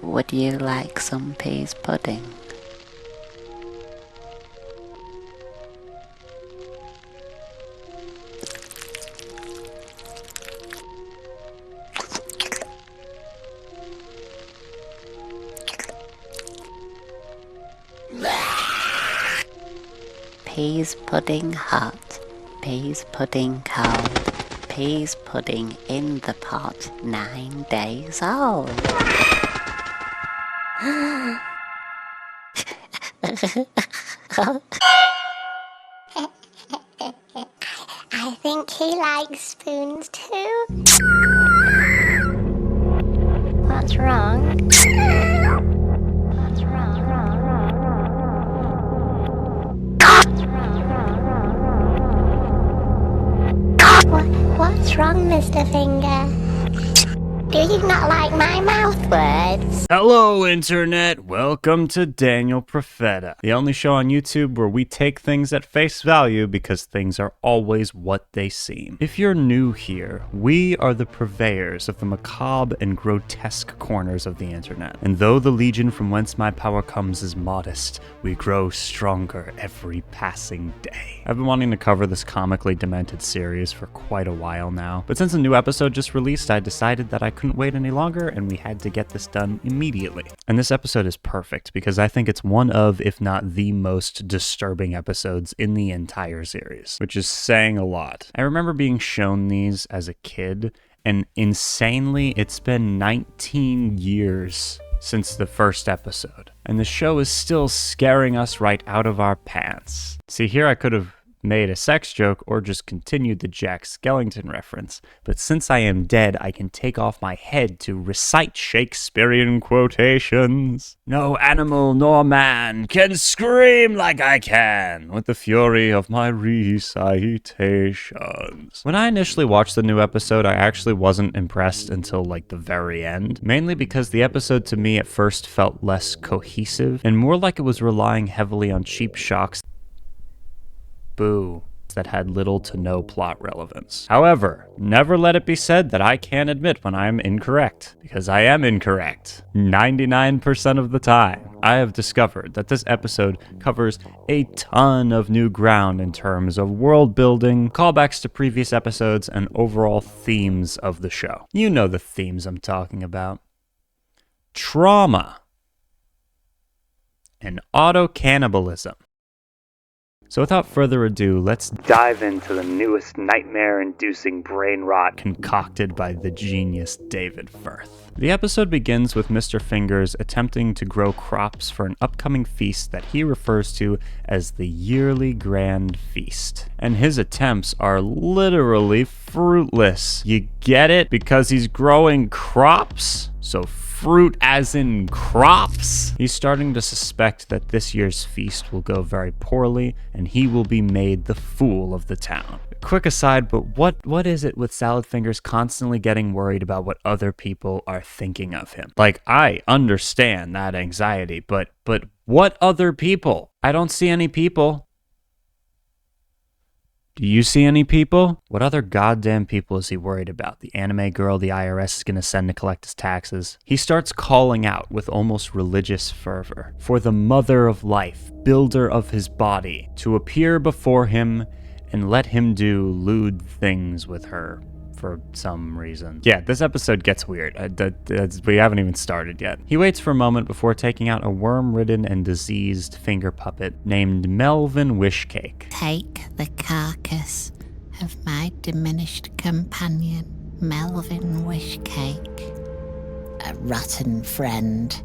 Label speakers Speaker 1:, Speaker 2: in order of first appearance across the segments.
Speaker 1: Would you like some peas pudding? Peas pudding hot, peas pudding cold, peas pudding in the pot, 9 days old. I think he likes spoons too. What's wrong? What's wrong? What's wrong, Mr. Finger? Do you not like my mouth words?
Speaker 2: Hello, Internet! Welcome to Daniel Profeta, the only show on YouTube where we take things at face value because things are always what they seem. If you're new here, we are the purveyors of the macabre and grotesque corners of the Internet. And though the legion from whence my power comes is modest, we grow stronger every passing day. I've been wanting to cover this comically demented series for quite a while now, but since a new episode just released, I decided that I couldn't wait any longer and we had to get this done immediately. And this episode is perfect because I think it's one of, if not the most disturbing episodes in the entire series, which is saying a lot. I remember being shown these as a kid, and insanely, it's been 19 years since the first episode, and the show is still scaring us right out of our pants. See, here I could have made a sex joke or just continued the Jack Skellington reference, but since I am dead, I can take off my head to recite Shakespearean quotations. No animal nor man can scream like I can with the fury of my recitations. When I initially watched the new episode, I actually wasn't impressed until like the very end, mainly because the episode to me at first felt less cohesive and more like it was relying heavily on cheap shocks that had little to no plot relevance. However, never let it be said that I can't admit when I'm incorrect, because I am incorrect 99% of the time. I have discovered that this episode covers a ton of new ground in terms of world building, callbacks to previous episodes, and overall themes of the show. You know the themes I'm talking about. Trauma and auto-cannibalism. So without further ado, let's dive into the newest nightmare-inducing brain rot concocted by the genius David Firth. The episode begins with Mr. Fingers attempting to grow crops for an upcoming feast that he refers to as the Yearly Grand Feast. And his attempts are literally fruitless. You get it? Because he's growing crops? So fruit as in crops? He's starting to suspect that this year's feast will go very poorly and he will be made the fool of the town. Quick aside, but what is it with Saladfingers constantly getting worried about what other people are thinking of him? Like, I understand that anxiety, but what other people? I don't see any people. Do you see any people? What other goddamn people is he worried about? The anime girl the IRS is going to send to collect his taxes? He starts calling out with almost religious fervor for the mother of life, builder of his body, to appear before him and let him do lewd things with her for some reason. Yeah, this episode gets weird. We haven't even started yet. He waits for a moment before taking out a worm-ridden and diseased finger puppet named Melvin Wishcake.
Speaker 1: Take the carcass of my diminished companion, Melvin Wishcake, a rotten friend,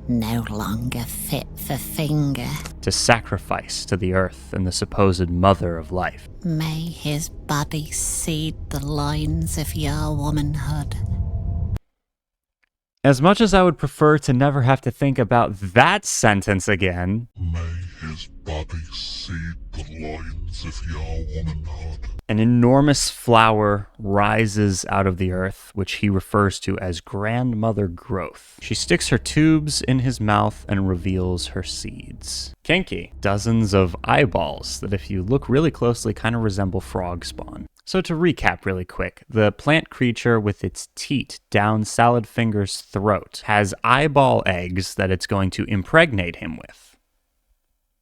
Speaker 1: no longer fit for finger,
Speaker 2: to sacrifice to the earth and the supposed mother of life.
Speaker 1: May his body seed the loins of your womanhood.
Speaker 2: As much as I would prefer to never have to think about that sentence again,
Speaker 3: may his body seed the loins of your womanhood.
Speaker 2: An enormous flower rises out of the earth, which he refers to as grandmother growth. She sticks her tubes in his mouth and reveals her seeds. Kinky. Dozens of eyeballs that, if you look really closely, kind of resemble frog spawn. So to recap really quick, the plant creature with its teat down Saladfinger's throat has eyeball eggs that it's going to impregnate him with.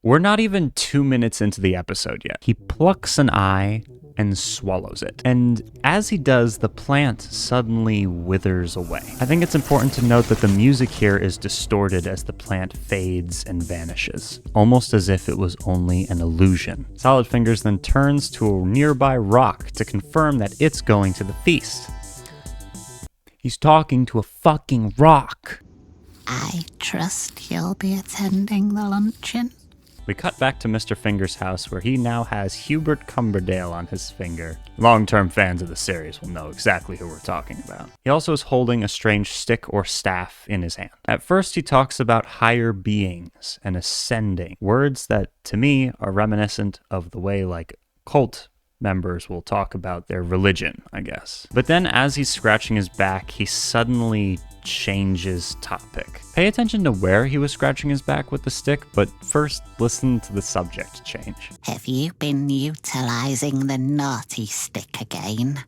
Speaker 2: We're not even 2 minutes into the episode yet. He plucks an eye and swallows it. And as he does, the plant suddenly withers away. I think it's important to note that the music here is distorted as the plant fades and vanishes, almost as if it was only an illusion. Saladfingers then turns to a nearby rock to confirm that it's going to the feast. He's talking to a fucking rock.
Speaker 1: I trust you'll be attending the luncheon.
Speaker 2: We cut back to Mr. Finger's house where he now has Hubert Cumberdale on his finger. Long-term fans of the series will know exactly who we're talking about. He also is holding a strange stick or staff in his hand. At first he talks about higher beings and ascending, words that to me are reminiscent of the way like cult members will talk about their religion, I guess. But then as he's scratching his back, he suddenly changes topic. Pay attention to where he was scratching his back with the stick, but first listen to the subject change.
Speaker 1: Have you been utilizing the naughty stick again?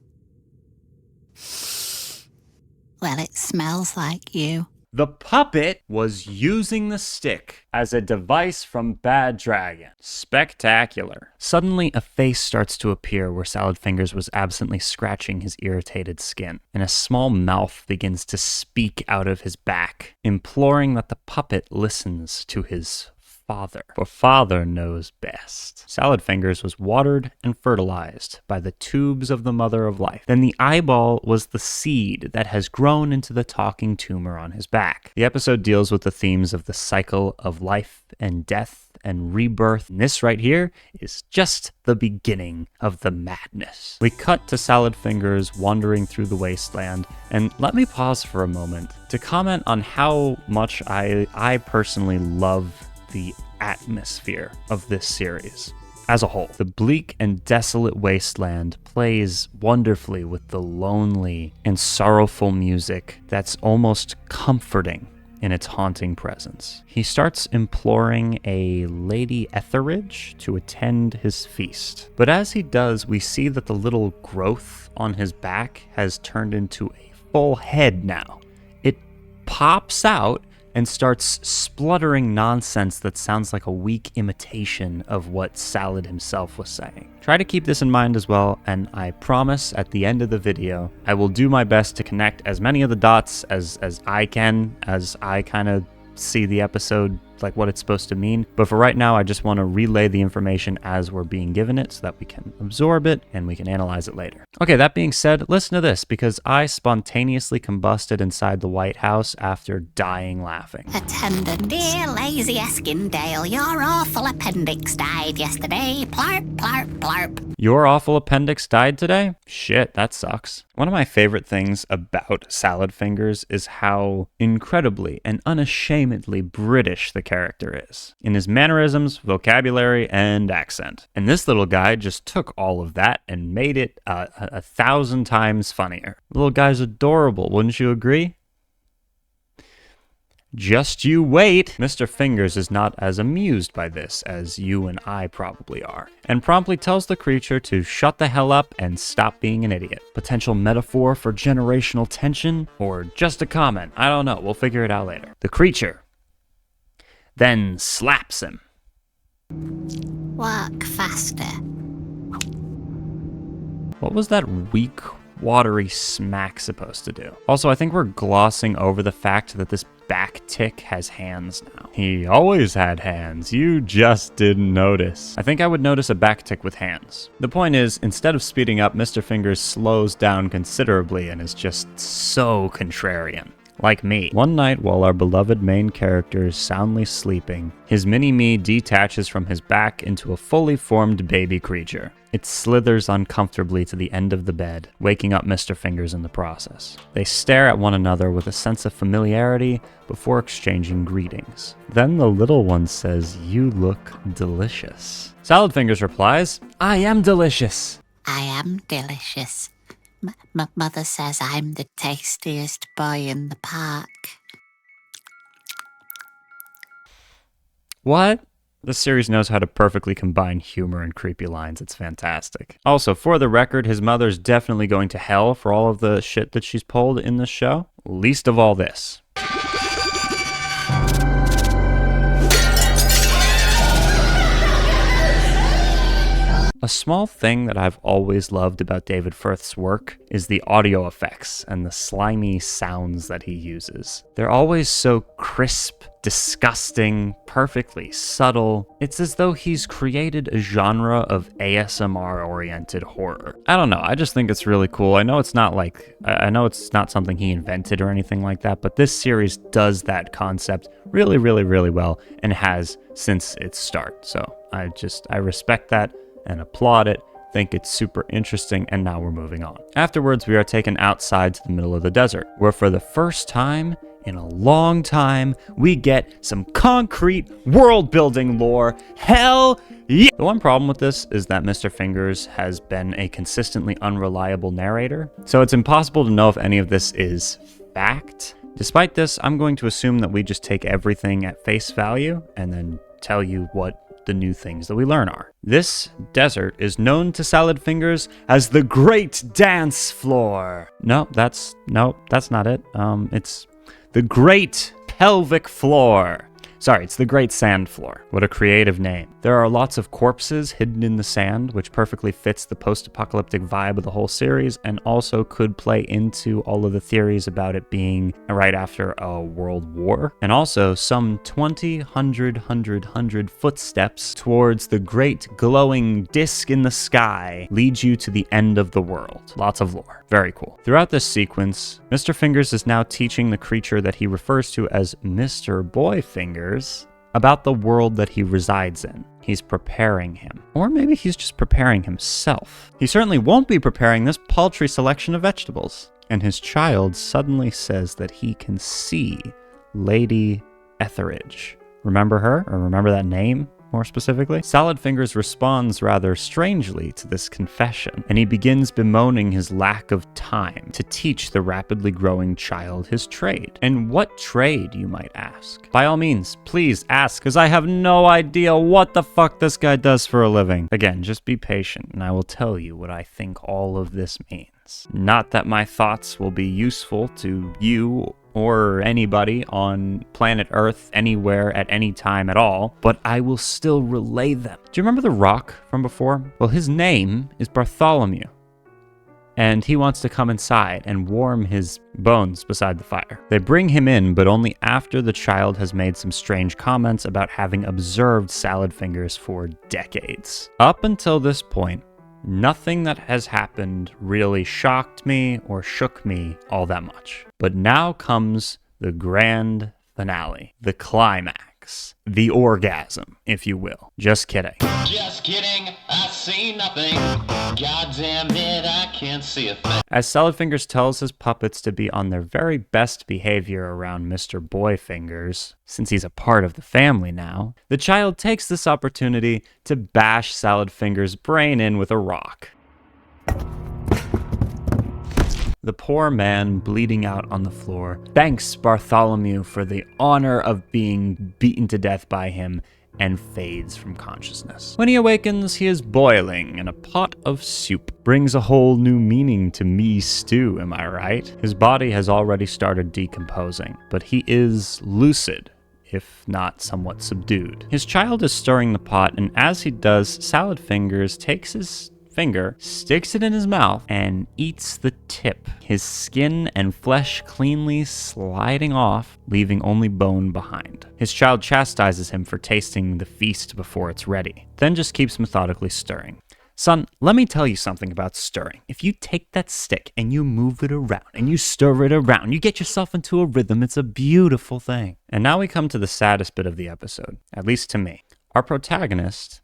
Speaker 1: Well, it smells like you.
Speaker 2: The puppet was using the stick as a device from Bad Dragon. Spectacular. Suddenly, a face starts to appear where Saladfingers was absently scratching his irritated skin, and a small mouth begins to speak out of his back, imploring that the puppet listens to his father, for father knows best. Saladfingers was watered and fertilized by the tubes of the mother of life. Then the eyeball was the seed that has grown into the talking tumor on his back. The episode deals with the themes of the cycle of life and death and rebirth. And this right here is just the beginning of the madness. We cut to Saladfingers wandering through the wasteland, and let me pause for a moment to comment on how much I personally love the atmosphere of this series as a whole. The bleak and desolate wasteland plays wonderfully with the lonely and sorrowful music that's almost comforting in its haunting presence. He starts imploring a Lady Etheridge to attend his feast. But as he does, we see that the little growth on his back has turned into a full head now. It pops out and starts spluttering nonsense that sounds like a weak imitation of what Salad himself was saying. Try to keep this in mind as well, and I promise at the end of the video, I will do my best to connect as many of the dots as I can, as I kind of see the episode, like what it's supposed to mean. But for right now, I just want to relay the information as we're being given it so that we can absorb it and we can analyze it later. Okay, that being said, listen to this, because I spontaneously combusted inside the White House after dying laughing.
Speaker 1: Attendant, dear lazy Eskindale, your awful appendix died yesterday. Plarp, plarp, plarp.
Speaker 2: Your awful appendix died today? Shit, that sucks. One of my favorite things about Saladfingers is how incredibly and unashamedly British the character is, in his mannerisms, vocabulary, and accent. And this little guy just took all of that and made it a 1,000 times funnier. Little guy's adorable, wouldn't you agree? Just you wait! Mr. Fingers is not as amused by this as you and I probably are, and promptly tells the creature to shut the hell up and stop being an idiot. Potential metaphor for generational tension, or just a comment, I don't know, we'll figure it out later. The creature then slaps him.
Speaker 1: Walk faster.
Speaker 2: What was that weak, watery smack supposed to do? Also, I think we're glossing over the fact that this back tick has hands now. He always had hands, you just didn't notice. I think I would notice a back tick with hands. The point is, instead of speeding up, Mr. Fingers slows down considerably and is just so contrarian. Like me. One night, while our beloved main character is soundly sleeping, his mini-me detaches from his back into a fully formed baby creature. It slithers uncomfortably to the end of the bed, waking up Mr. Fingers in the process. They stare at one another with a sense of familiarity before exchanging greetings. Then the little one says, "You look delicious." Saladfingers replies, "I am delicious."
Speaker 1: I am delicious. Mother says I'm the tastiest boy in the park.
Speaker 2: What? This series knows how to perfectly combine humor and creepy lines. It's fantastic. Also, for the record, his mother's definitely going to hell for all of the shit that she's pulled in this show. Least of all this. A small thing that I've always loved about David Firth's work is the audio effects and the slimy sounds that he uses. They're always so crisp, disgusting, perfectly subtle. It's as though he's created a genre of ASMR-oriented horror. I don't know, I just think it's really cool. I know it's not something he invented or anything like that, but this series does that concept really, really, really well and has since its start. So I respect that and applaud it, think it's super interesting, and now we're moving on. Afterwards, we are taken outside to the middle of the desert, where for the first time in a long time, we get some concrete world-building lore. Hell yeah! The one problem with this is that Mr. Fingers has been a consistently unreliable narrator, so it's impossible to know if any of this is fact. Despite this, I'm going to assume that we just take everything at face value and then tell you what the new things that we learn are. This desert is known to Saladfingers as the Great Dance Floor. No, that's not it. It's the Great Pelvic Floor. Sorry, it's the Great Sand Floor. What a creative name. There are lots of corpses hidden in the sand, which perfectly fits the post-apocalyptic vibe of the whole series, and also could play into all of the theories about it being right after a world war. And also some 100 footsteps towards the great glowing disc in the sky leads you to the end of the world. Lots of lore. Very cool. Throughout this sequence, Mr. Fingers is now teaching the creature that he refers to as Mr. Boy Fingers about the world that he resides in. He's preparing him. Or maybe he's just preparing himself. He certainly won't be preparing this paltry selection of vegetables. And his child suddenly says that he can see Lady Etheridge. Remember her? Or remember that name? More specifically, Saladfingers responds rather strangely to this confession, and he begins bemoaning his lack of time to teach the rapidly growing child his trade. And what trade, you might ask? By all means, please ask, because I have no idea what the fuck this guy does for a living. Again, just be patient, and I will tell you what I think all of this means. Not that my thoughts will be useful to you or anybody on planet Earth, anywhere, at any time at all, but I will still relay them. Do you remember the Rock from before? Well, his name is Bartholomew, and he wants to come inside and warm his bones beside the fire. They bring him in, but only after the child has made some strange comments about having observed Saladfingers for decades. Up until this point, nothing that has happened really shocked me or shook me all that much. But now comes the grand finale, the climax, the orgasm, if you will. Just kidding.
Speaker 4: Just kidding, I see nothing. God damn it, I can't see a thing.
Speaker 2: As Saladfingers tells his puppets to be on their very best behavior around Mr. Boy Fingers, since he's a part of the family now, the child takes this opportunity to bash Saladfingers' brain in with a rock. The poor man, bleeding out on the floor, thanks Bartholomew for the honor of being beaten to death by him, and fades from consciousness. When he awakens, he is boiling in a pot of soup. Brings a whole new meaning to me stew, am I right? His body has already started decomposing, but he is lucid, if not somewhat subdued. His child is stirring the pot, and as he does, Saladfingers takes his finger, sticks it in his mouth, and eats the tip, his skin and flesh cleanly sliding off, leaving only bone behind. His child chastises him for tasting the feast before it's ready, then just keeps methodically stirring. Son, let me tell you something about stirring. If you take that stick and you move it around and you stir it around, you get yourself into a rhythm. It's a beautiful thing. And now we come to the saddest bit of the episode, at least to me. Our protagonist,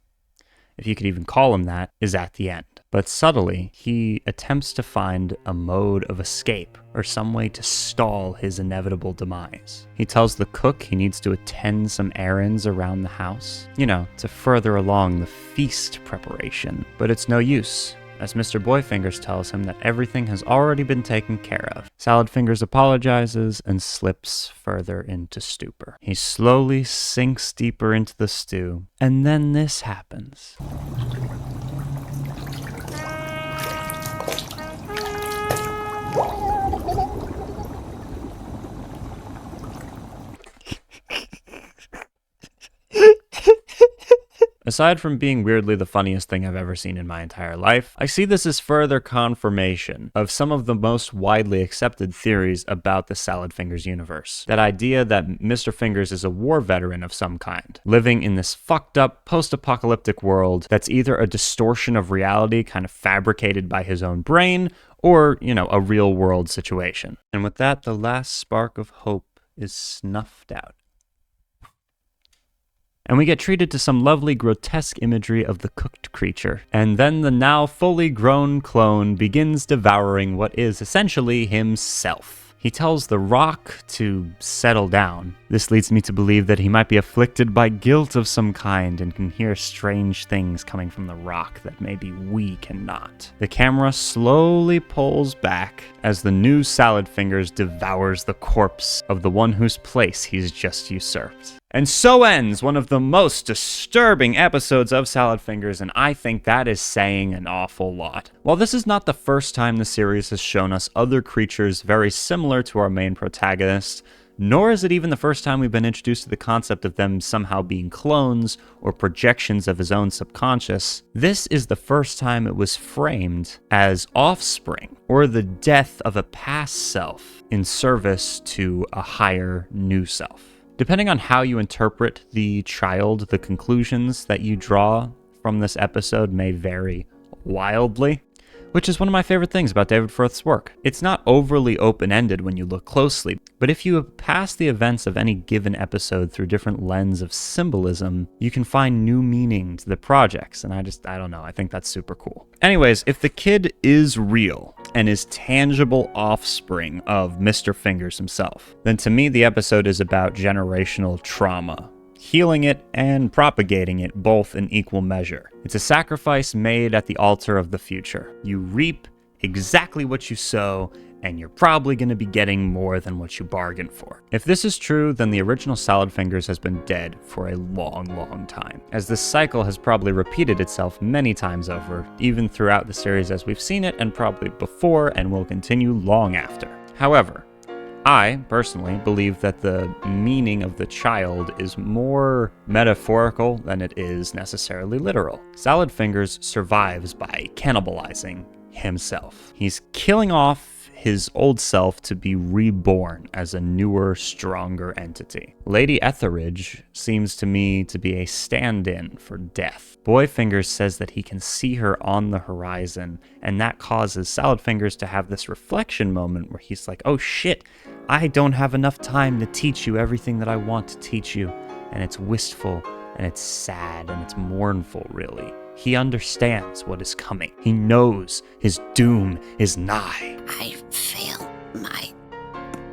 Speaker 2: if you could even call him that, is at the end. But subtly, he attempts to find a mode of escape or some way to stall his inevitable demise. He tells the cook he needs to attend some errands around the house, to further along the feast preparation. But it's no use. as Mr. Boyfingers tells him that everything has already been taken care of. Saladfingers apologizes and slips further into stupor. He slowly sinks deeper into the stew, and then this happens. Aside from being weirdly the funniest thing I've ever seen in my entire life, I see this as further confirmation of some of the most widely accepted theories about the Saladfingers universe. That idea that Mr. Fingers is a war veteran of some kind, living in this fucked up post-apocalyptic world that's either a distortion of reality kind of fabricated by his own brain, or, a real world situation. And with that, the last spark of hope is snuffed out. And we get treated to some lovely grotesque imagery of the cooked creature. And then the now fully grown clone begins devouring what is essentially himself. He tells the rock to settle down. This leads me to believe that he might be afflicted by guilt of some kind and can hear strange things coming from the rock that maybe we cannot. The camera slowly pulls back as the new Saladfingers devours the corpse of the one whose place he's just usurped. And so ends one of the most disturbing episodes of Saladfingers, and I think that is saying an awful lot. While this is not the first time the series has shown us other creatures very similar to our main protagonist, nor is it even the first time we've been introduced to the concept of them somehow being clones or projections of his own subconscious, this is the first time it was framed as offspring, or the death of a past self in service to a higher new self. Depending on how you interpret the child, the conclusions that you draw from this episode may vary wildly, which is one of my favorite things about David Firth's work. It's not overly open-ended when you look closely, but if you pass the events of any given episode through different lens of symbolism, you can find new meaning to the projects, and I don't know, I think that's super cool. Anyways, if the kid is real and is tangible offspring of Mr. Fingers himself, then to me the episode is about generational trauma, healing it and propagating it both in equal measure. It's a sacrifice made at the altar of the future. You reap exactly what you sow, and you're probably going to be getting more than what you bargained for. If this is true, then the original Saladfingers has been dead for a long, long time, as this cycle has probably repeated itself many times over, even throughout the series as we've seen it, and probably before, and will continue long after. However, I, personally, believe that the meaning of the child is more metaphorical than it is necessarily literal. Saladfingers survives by cannibalizing himself. He's killing off his old self to be reborn as a newer, stronger entity. Lady Etheridge seems to me to be a stand-in for death. Boyfingers says that he can see her on the horizon, and that causes Saladfingers to have this reflection moment where he's like, oh shit, I don't have enough time to teach you everything that I want to teach you. And it's wistful, and it's sad, and it's mournful, really. He understands what is coming. He knows his doom is nigh.
Speaker 1: I feel my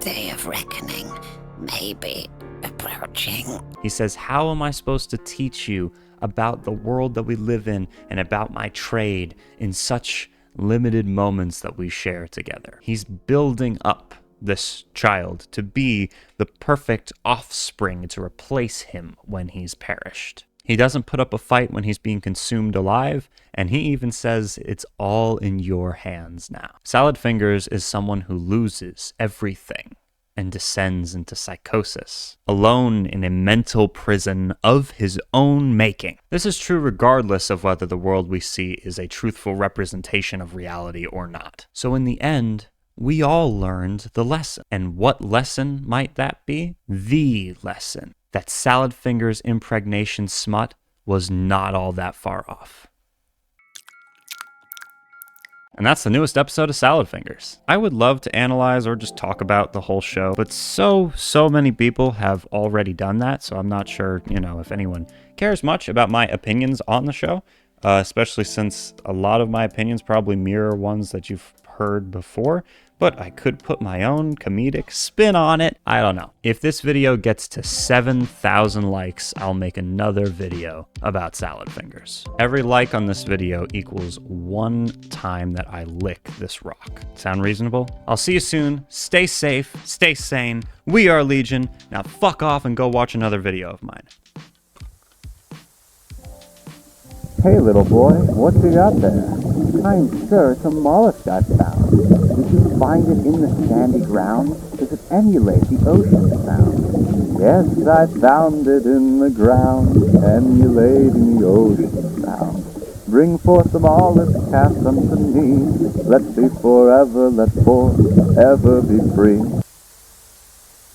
Speaker 1: day of reckoning may be approaching.
Speaker 2: He says, how am I supposed to teach you about the world that we live in and about my trade in such limited moments that we share together? He's building up this child to be the perfect offspring to replace him when he's perished. He doesn't put up a fight when he's being consumed alive, and he even says it's all in your hands now. Saladfingers is someone who loses everything and descends into psychosis, alone in a mental prison of his own making. This is true regardless of whether the world we see is a truthful representation of reality or not. So in the end, we all learned the lesson. And what lesson might that be? The lesson that Saladfingers' impregnation smut was not all that far off. And that's the newest episode of Saladfingers. I would love to analyze or just talk about the whole show, but so many people have already done that, so I'm not sure, if anyone cares much about my opinions on the show, especially since a lot of my opinions probably mirror ones that you've heard before. but I could put my own comedic spin on it. I don't know. If this video gets to 7,000 likes, I'll make another video about salad fingers. Every like on this video equals 1 time that I lick this rock. Sound reasonable? I'll see you soon. Stay safe, stay sane. We are Legion. Now fuck off and go watch another video of mine.
Speaker 5: Hey little boy, what you got there? Kind sir, it's a mollusk I found. Did you find it in the sandy ground? Does it emulate the ocean sound? Yes, I found it in the ground, emulating the ocean sound. Bring forth the mollusk, cast unto me. Let's be forever, let forever be free.